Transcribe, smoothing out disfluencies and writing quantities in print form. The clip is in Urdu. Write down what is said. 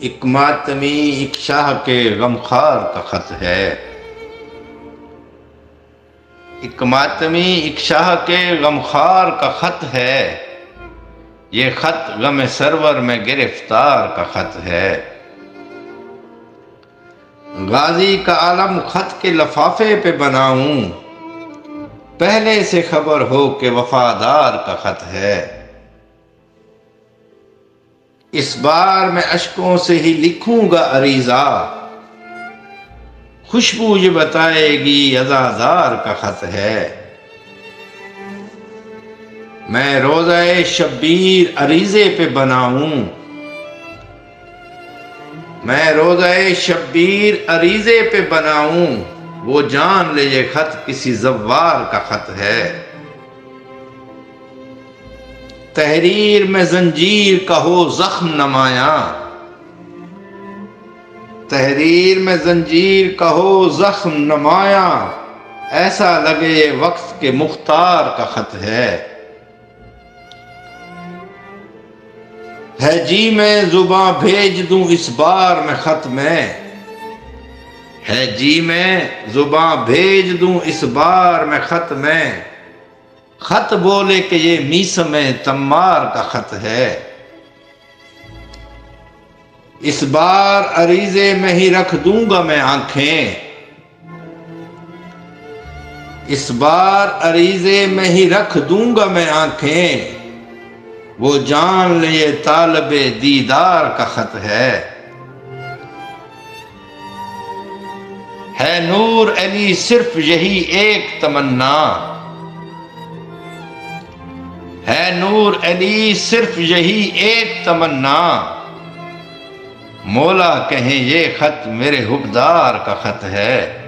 ایک ماتمی ایک شاہ کے غمخوار کا خط ہے، ایک ماتمی ایک شاہ کے غمخوار کا خط ہے، یہ خط غم سرور میں گرفتار کا خط ہے۔ غازی کا علم خط کے لفافے پہ بناؤں، پہلے سے خبر ہو کہ وفادار کا خط ہے۔ اس بار میں اشکوں سے ہی لکھوں گا عریضہ، خوشبو یہ بتائے گی عزادار کا خط ہے۔ میں روزہ شبیر عریضے پہ بناؤں، میں روزہ شبیر عریضے پہ بناؤں، وہ جان لے یہ خط کسی زوار کا خط ہے۔ تحریر میں زنجیر کا ہو زخم نمایاں، تحریر میں زنجیر کا ہو زخم نمایاں، ایسا لگے یہ وقت کے مختار کا خط ہے۔ جی میں زباں بھیج دوں اس بار میں خط میں، ہے جی میں زباں بھیج دوں اس بار میں خط میں، خط بولے کہ یہ میسم تمار کا خط ہے۔ اس بار عریضے میں ہی رکھ دوں گا میں آنکھیں، اس بار عریضے میں ہی رکھ دوں گا میں آنکھیں، وہ جان لے یہ طالب دیدار کا خط ہے۔ نور علی صرف یہی ایک تمنا، ہے نور علی صرف یہی ایک تمنا، مولا کہیں یہ خط میرے حبدار کا خط ہے۔